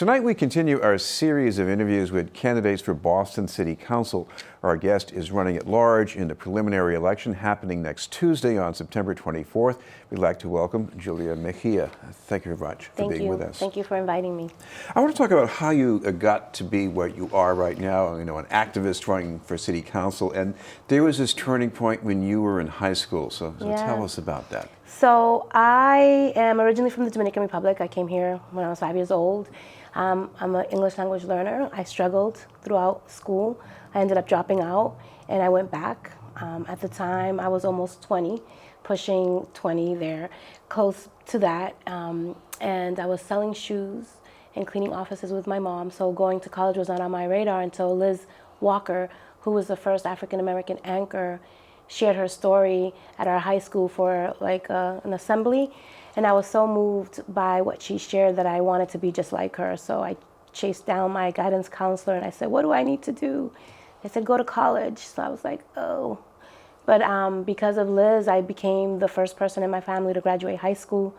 Tonight we continue our series of interviews with candidates for Boston City Council. Our guest is running at large in the preliminary election happening next Tuesday on September 24th. We'd like to welcome Julia Mejia. Thank you very much for being with us. Thank you for inviting me. I want to talk about how you got to be what you are right now, an activist running for City Council. And there was this turning point when you were in high school. So tell us about that. So I am originally from the Dominican Republic. I came here when I was 5 years old. I'm an English language learner. I struggled throughout school. I ended up dropping out and I went back. At the time, I was almost 20, pushing 20 there, close to that. And I was selling shoes and cleaning offices with my mom. So going to college was not on my radar until Liz Walker, who was the first African-American anchor, shared her story at our high school for an assembly. And I was so moved by what she shared that I wanted to be just like her. So I chased down my guidance counselor and I said, what do I need to do? They said, go to college. So I was like, oh. But because of Liz, I became the first person in my family to graduate high school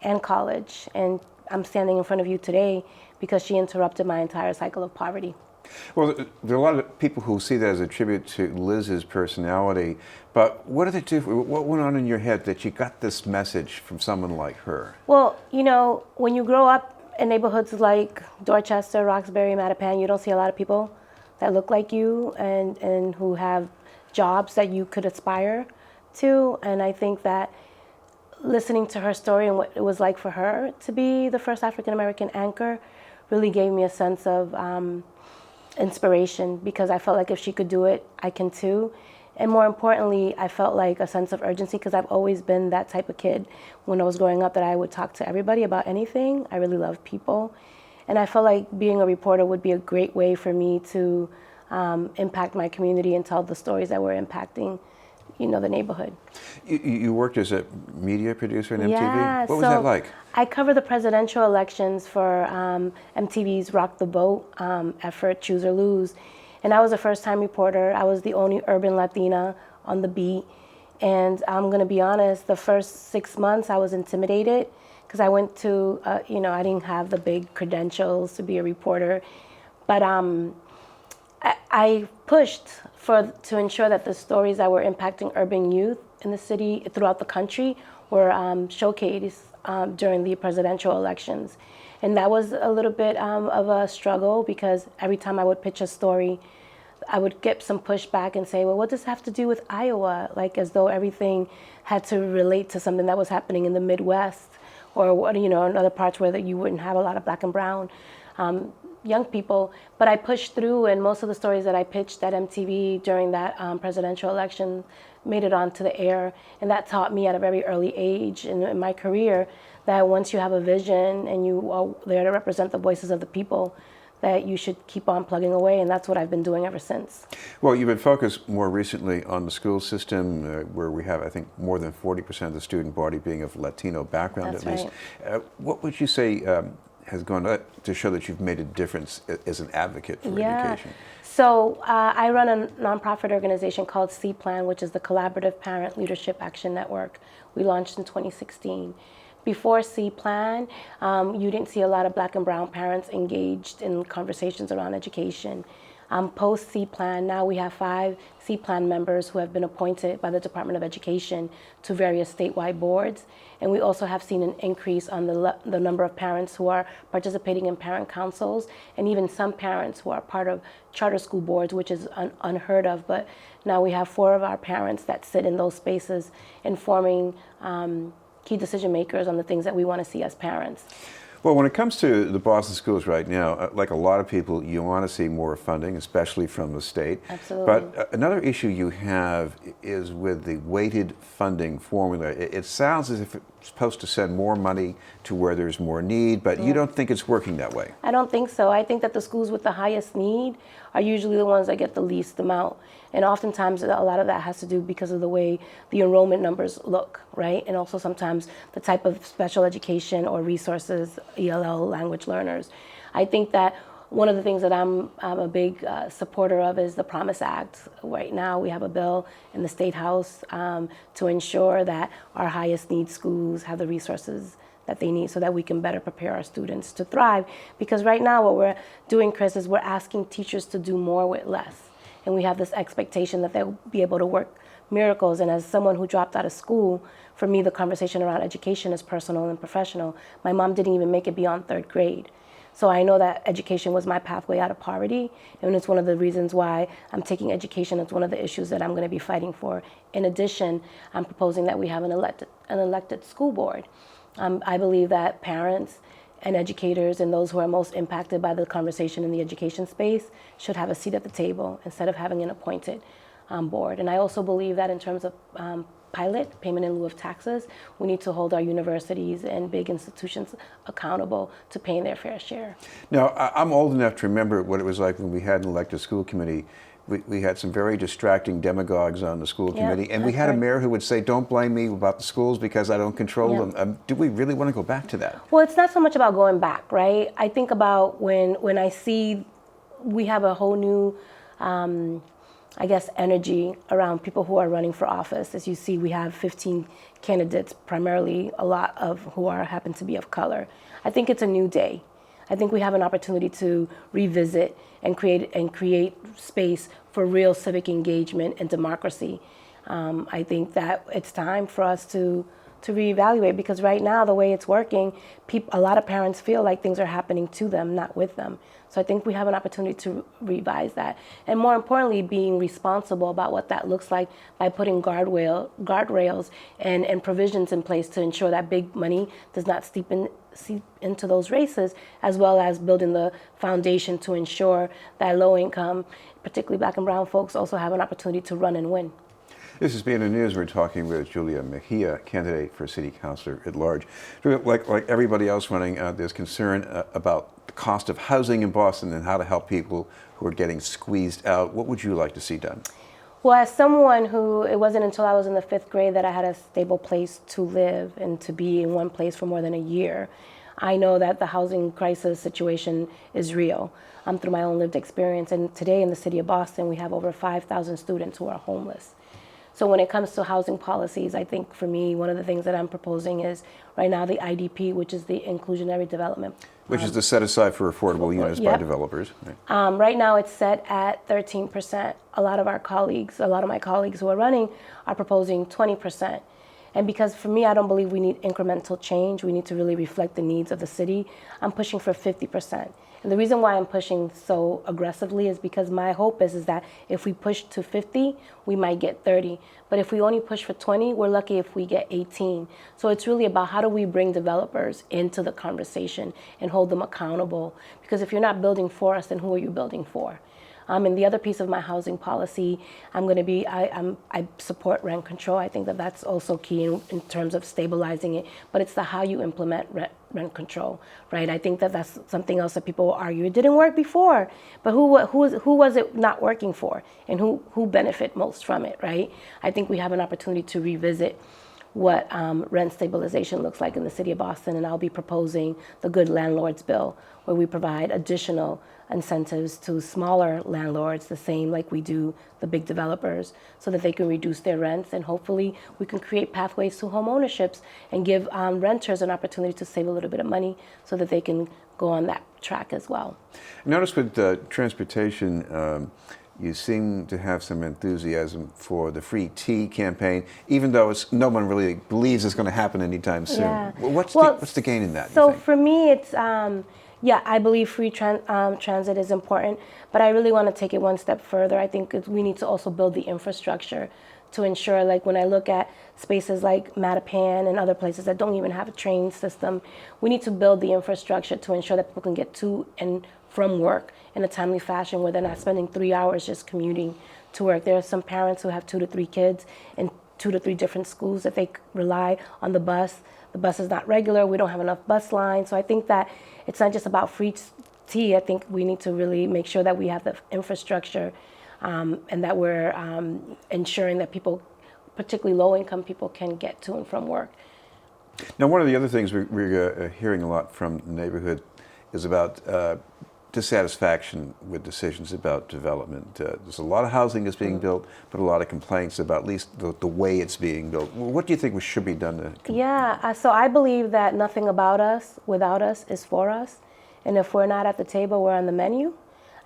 and college. And I'm standing in front of you today because she interrupted my entire cycle of poverty. Well, there are a lot of people who see that as a tribute to Liz's personality, but what did it do? What went on in your head that you got this message from someone like her? Well, when you grow up in neighborhoods like Dorchester, Roxbury, Mattapan, you don't see a lot of people that look like you and who have jobs that you could aspire to. And I think that listening to her story and what it was like for her to be the first African-American anchor really gave me a sense of inspiration, because I felt like if she could do it, I can too. And more importantly, I felt like a sense of urgency, because I've always been that type of kid when I was growing up that I would talk to everybody about anything. I really love people. And I felt like being a reporter would be a great way for me to impact my community and tell the stories that were impacting the neighborhood. You worked as a media producer in MTV? Yeah, what was that like? I covered the presidential elections for MTV's Rock the Boat effort, Choose or Lose. And I was a first-time reporter. I was the only urban Latina on the beat. And I'm going to be honest, the first 6 months I was intimidated because I went to, I didn't have the big credentials to be a reporter. But I pushed to ensure that the stories that were impacting urban youth in the city, throughout the country, were showcased during the presidential elections. And that was a little bit of a struggle, because every time I would pitch a story, I would get some pushback and say, well, what does this have to do with Iowa? Like, as though everything had to relate to something that was happening in the Midwest, or in other parts where you wouldn't have a lot of black and brown young people. But I pushed through, and most of the stories that I pitched at MTV during that presidential election made it onto the air. And that taught me at a very early age in my career that once you have a vision and you are there to represent the voices of the people, that you should keep on plugging away, and that's what I've been doing ever since. Well, you've been focused more recently on the school system, where we have, I think, more than 40% of the student body being of Latino background, that's at least. Right. What would you say has gone to show that you've made a difference as an advocate for education? So I run a nonprofit organization called C-Plan, which is the Collaborative Parent Leadership Action Network. We launched in 2016. Before C-Plan, you didn't see a lot of black and brown parents engaged in conversations around education. Post C-Plan, now we have 5 C-Plan members who have been appointed by the Department of Education to various statewide boards. And we also have seen an increase on the number of parents who are participating in parent councils, and even some parents who are part of charter school boards, which is unheard of. But now we have 4 of our parents that sit in those spaces, informing key decision makers on the things that we want to see as parents. Well, when it comes to the Boston schools right now, like a lot of people, you want to see more funding, especially from the state. Absolutely. But another issue you have is with the weighted funding formula. It sounds as if it's supposed to send more money to where there's more need, but you don't think it's working that way. I don't think so. I think that the schools with the highest need are usually the ones that get the least amount. And oftentimes a lot of that has to do because of the way the enrollment numbers look, right? And also sometimes the type of special education or resources, ELL language learners. I think that one of the things that I'm a big supporter of is the Promise Act. Right now we have a bill in the State House to ensure that our highest need schools have the resources that they need so that we can better prepare our students to thrive. Because right now what we're doing, Chris, is we're asking teachers to do more with less. And we have this expectation that they'll be able to work miracles. And as someone who dropped out of school, for me, the conversation around education is personal and professional. My mom didn't even make it beyond 3rd grade. So I know that education was my pathway out of poverty, and it's one of the reasons why I'm taking education. It's one of the issues that I'm going to be fighting for. In addition, I'm proposing that we have an elected school board. I believe that parents and educators and those who are most impacted by the conversation in the education space should have a seat at the table instead of having an appointed board. And I also believe that in terms of pilot, payment in lieu of taxes, we need to hold our universities and big institutions accountable to paying their fair share. Now, I'm old enough to remember what it was like when we had an elected school committee. We had some very distracting demagogues on the school committee, and we had a mayor who would say, don't blame me about the schools because I don't control them. Do we really want to go back to that? Well, it's not so much about going back, right? I think about when I see we have a whole new energy around people who are running for office. As you see, we have 15 candidates, primarily a lot of who happen to be of color. I think it's a new day. I think we have an opportunity to revisit and create space for real civic engagement and democracy. I think that it's time for us to reevaluate, because right now the way it's working, a lot of parents feel like things are happening to them, not with them. So I think we have an opportunity to revise that. And more importantly, being responsible about what that looks like by putting guardrails and provisions in place to ensure that big money does not seep into those races, as well as building the foundation to ensure that low income, particularly Black and brown folks, also have an opportunity to run and win. This is BNN News. We're talking with Julia Mejia, candidate for City Councilor at Large. Like everybody else running, there's concern about the cost of housing in Boston and how to help people who are getting squeezed out. What would you like to see done? Well, as someone who, it wasn't until I was in the 5th grade that I had a stable place to live and to be in one place for more than a year, I know that the housing crisis situation is real. Through my own lived experience. And today in the city of Boston, we have over 5,000 students who are homeless. So when it comes to housing policies, I think for me, one of the things that I'm proposing is right now the IDP, which is the inclusionary development. Which is the set aside for affordable units by developers. Right. Right now it's set at 13%. A lot of my colleagues who are running are proposing 20%. And because for me, I don't believe we need incremental change. We need to really reflect the needs of the city. I'm pushing for 50%. And the reason why I'm pushing so aggressively is because my hope is that if we push to 50, we might get 30. But if we only push for 20, we're lucky if we get 18. So it's really about how do we bring developers into the conversation and hold them accountable. Because if you're not building for us, then who are you building for? And the other piece of my housing policy, I support rent control. I think that that's also key in terms of stabilizing it. But it's how you implement rent control, right? I think that that's something else that people will argue. It didn't work before, but who was it not working for, and who benefit most from it, right? I think we have an opportunity to revisit what rent stabilization looks like in the city of Boston, and I'll be proposing the Good Landlords Bill, where we provide additional incentives to smaller landlords, the same like we do the big developers, so that they can reduce their rents, and hopefully we can create pathways to home ownerships and give renters an opportunity to save a little bit of money so that they can go on that track as well. Notice with transportation, you seem to have some enthusiasm for the free tea campaign, even though no one really believes it's going to happen anytime soon. Yeah. What's the gain in that? So for me, it's I believe free transit is important, but I really want to take it one step further. I think we need to also build the infrastructure to ensure, like when I look at spaces like Mattapan and other places that don't even have a train system, we need to build the infrastructure to ensure that people can get to and from work in a timely fashion, where they're not spending 3 hours just commuting to work. There are some parents who have 2 to 3 kids in 2 to 3 different schools that they rely on the bus. The bus is not regular. We don't have enough bus lines. So I think that it's not just about free tea. I think we need to really make sure that we have the infrastructure and that we're ensuring that people, particularly low-income people, can get to and from work. Now, one of the other things we're hearing a lot from the neighborhood is about dissatisfaction with decisions about development. There's a lot of housing that's being built, but a lot of complaints about at least the way it's being built. What do you think should be done to? Yeah, so I believe that nothing about us without us is for us. And if we're not at the table, we're on the menu.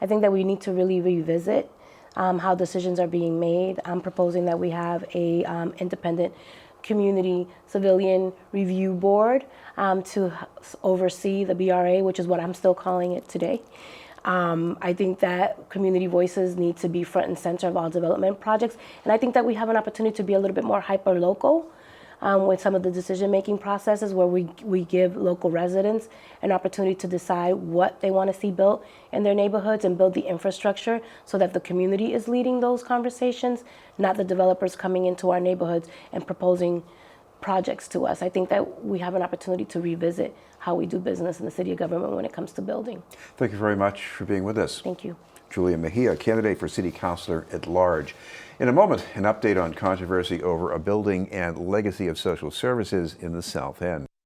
I think that we need to really revisit how decisions are being made. I'm proposing that we have a independent community civilian review board to oversee the BRA, which is what I'm still calling it today. I think that community voices need to be front and center of all development projects. And I think that we have an opportunity to be a little bit more hyper-local with some of the decision-making processes where we give local residents an opportunity to decide what they want to see built in their neighborhoods and build the infrastructure so that the community is leading those conversations, not the developers coming into our neighborhoods and proposing projects to us. I think that we have an opportunity to revisit how we do business in the city of government when it comes to building. Thank you very much for being with us. Thank you. Julia Mejia, candidate for City Councilor at Large. In a moment, an update on controversy over a building and legacy of social services in the South End.